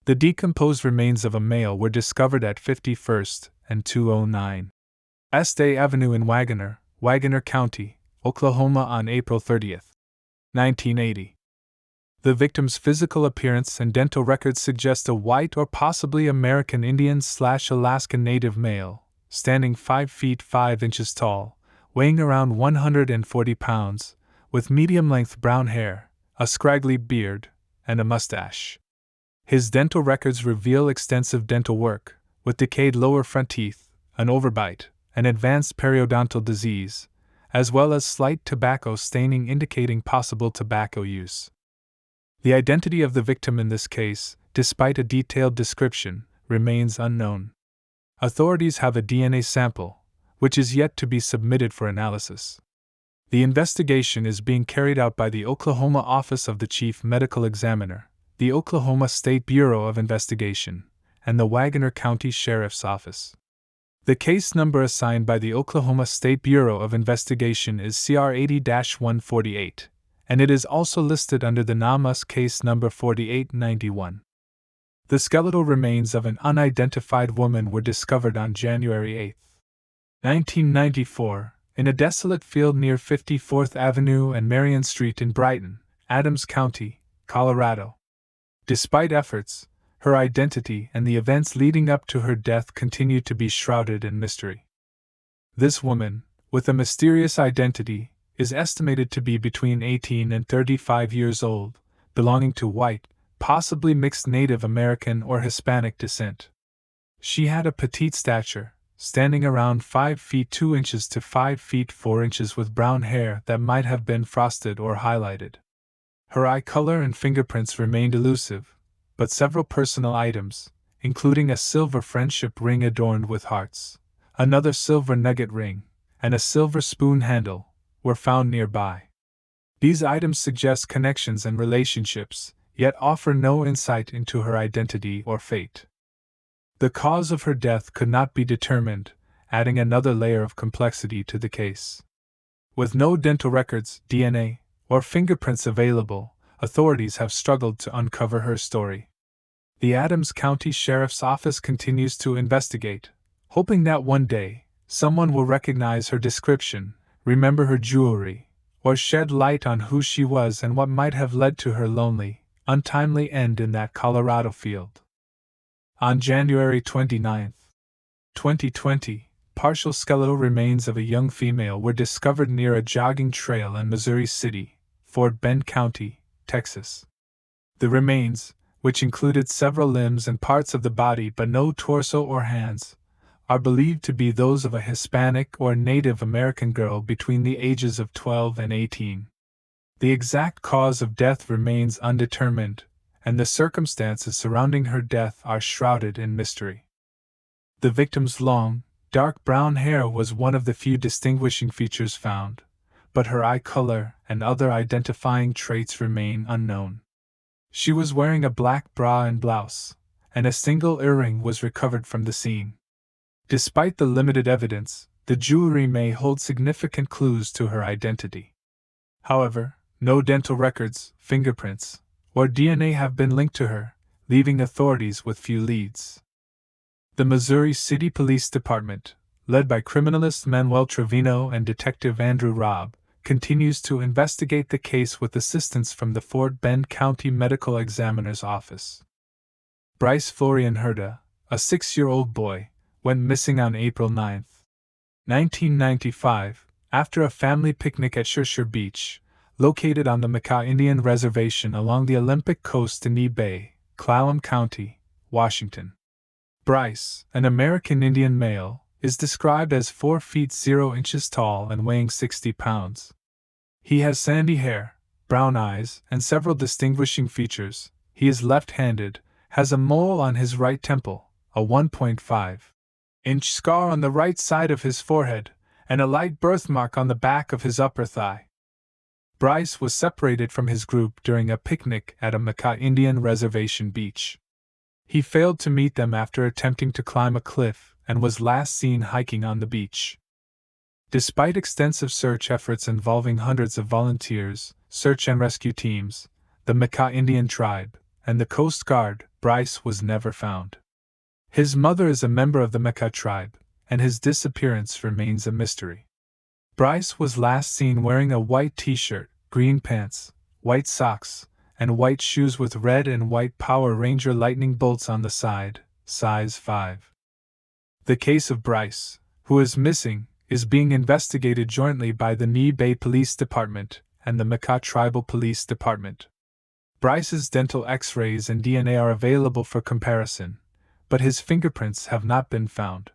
The decomposed remains of a male were discovered at 51st and 209 Estee Avenue in Wagoner County, Oklahoma on April 30, 1980. The victim's physical appearance and dental records suggest a white or possibly American Indian/Alaskan Native male, standing 5 feet 5 inches tall, weighing around 140 pounds, with medium-length brown hair, a scraggly beard, and a mustache. His dental records reveal extensive dental work, with decayed lower front teeth, an overbite, and advanced periodontal disease, as well as slight tobacco staining indicating possible tobacco use. The identity of the victim in this case, despite a detailed description, remains unknown. Authorities have a DNA sample, which is yet to be submitted for analysis. The investigation is being carried out by the Oklahoma Office of the Chief Medical Examiner, the Oklahoma State Bureau of Investigation, and the Wagoner County Sheriff's Office. The case number assigned by the Oklahoma State Bureau of Investigation is CR 80-148, and it is also listed under the NamUs case number 4891. The skeletal remains of an unidentified woman were discovered on January 8, 1994, in a desolate field near 54th Avenue and Marion Street in Brighton, Adams County, Colorado. Despite efforts, her identity and the events leading up to her death continue to be shrouded in mystery. This woman, with a mysterious identity, is estimated to be between 18 and 35 years old, belonging to white, possibly mixed Native American or Hispanic descent. She had a petite stature, standing around 5 feet 2 inches to 5 feet 4 inches with brown hair that might have been frosted or highlighted. Her eye color and fingerprints remained elusive, but several personal items, including a silver friendship ring adorned with hearts, another silver nugget ring, and a silver spoon handle, were found nearby. These items suggest connections and relationships, yet offer no insight into her identity or fate. The cause of her death could not be determined, adding another layer of complexity to the case. With no dental records, DNA, or fingerprints available, authorities have struggled to uncover her story. The Adams County Sheriff's Office continues to investigate, hoping that one day, someone will recognize her description, remember her jewelry, or shed light on who she was and what might have led to her lonely, untimely end in that Colorado field. On January 29, 2020, partial skeletal remains of a young female were discovered near a jogging trail in Missouri City, Fort Bend County, Texas. The remains, which included several limbs and parts of the body but no torso or hands, are believed to be those of a Hispanic or Native American girl between the ages of 12 and 18. The exact cause of death remains undetermined, and the circumstances surrounding her death are shrouded in mystery. The victim's long, dark brown hair was one of the few distinguishing features found, but her eye color and other identifying traits remain unknown. She was wearing a black bra and blouse, and a single earring was recovered from the scene. Despite the limited evidence, the jewelry may hold significant clues to her identity. However, no dental records, fingerprints, or DNA have been linked to her, leaving authorities with few leads. The Missouri City Police Department, led by criminalist Manuel Trevino and Detective Andrew Robb, continues to investigate the case with assistance from the Fort Bend County Medical Examiner's Office. Bryce Florian Herda, a 6-year-old boy, went missing on April 9, 1995, after a family picnic at Chershire Beach, located on the Makah Indian Reservation along the Olympic Coast in Knee Bay, Clallam County, Washington. Bryce, an American Indian male, is described as 4 feet 0 inches tall and weighing 60 pounds. He has sandy hair, brown eyes, and several distinguishing features. He is left-handed, has a mole on his right temple, a 1.5-inch scar on the right side of his forehead, and a light birthmark on the back of his upper thigh. Bryce was separated from his group during a picnic at a Makah Indian Reservation beach. He failed to meet them after attempting to climb a cliff and was last seen hiking on the beach. Despite extensive search efforts involving hundreds of volunteers, search and rescue teams, the Makah Indian tribe, and the Coast Guard, Bryce was never found. His mother is a member of the Mecca tribe, and his disappearance remains a mystery. Bryce was last seen wearing a white t-shirt, green pants, white socks, and white shoes with red and white Power Ranger lightning bolts on the side, size 5. The case of Bryce, who is missing, is being investigated jointly by the Nye Bay Police Department and the Mecca Tribal Police Department. Bryce's dental X-rays and DNA are available for comparison, but his fingerprints have not been found.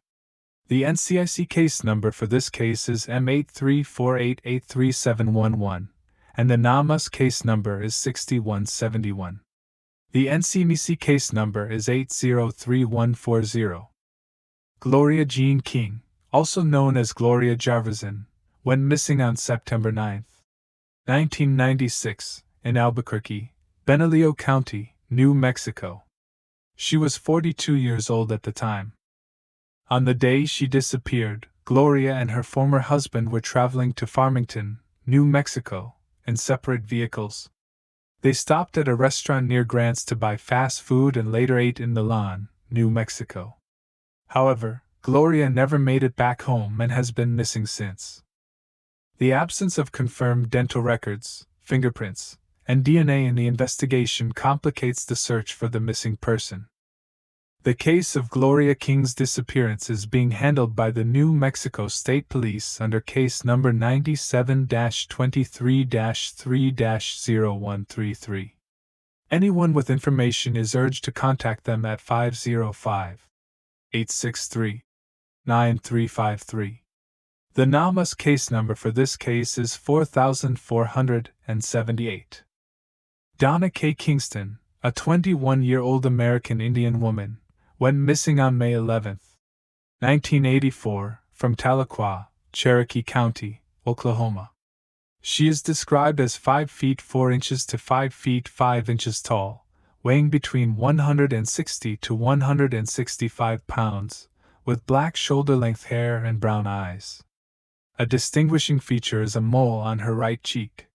The NCIC case number for this case is M8348833711, and the NamUs case number is 6171. The NCMEC case number is 803140. Gloria Jean King, also known as Gloria Jarvison, went missing on September 9, 1996, in Albuquerque, Bernalillo County, New Mexico. She was 42 years old at the time. On the day she disappeared, Gloria and her former husband were traveling to Farmington, New Mexico, in separate vehicles. They stopped at a restaurant near Grants to buy fast food and later ate in Milan, New Mexico. However, Gloria never made it back home and has been missing since. The absence of confirmed dental records, fingerprints, and DNA in the investigation complicates the search for the missing person. The case of Gloria King's disappearance is being handled by the New Mexico State Police under case number 97-23-3-0133. Anyone with information is urged to contact them at 505-863-9353. The NamUs case number for this case is 4478. Donna K. Kingston, a 21-year-old American Indian woman, went missing on May 11, 1984, from Tahlequah, Cherokee County, Oklahoma. She is described as 5 feet 4 inches to 5 feet 5 inches tall, weighing between 160 to 165 pounds, with black shoulder-length hair and brown eyes. A distinguishing feature is a mole on her right cheek.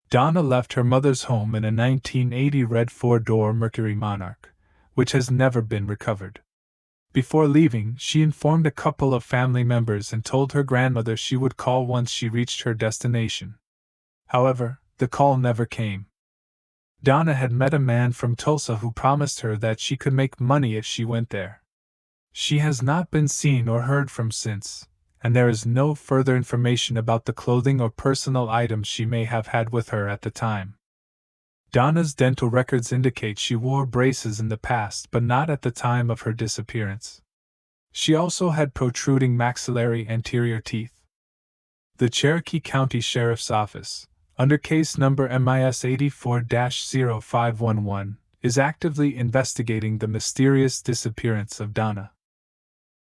Donna left her mother's home in a 1980 red 4-door Mercury Monarch, which has never been recovered. Before leaving, she informed a couple of family members and told her grandmother she would call once she reached her destination. However, the call never came. Donna had met a man from Tulsa who promised her that she could make money if she went there. She has not been seen or heard from since, and there is no further information about the clothing or personal items she may have had with her at the time. Donna's dental records indicate she wore braces in the past but not at the time of her disappearance. She also had protruding maxillary anterior teeth. The Cherokee County Sheriff's Office, under case number MIS 84-0511, is actively investigating the mysterious disappearance of Donna.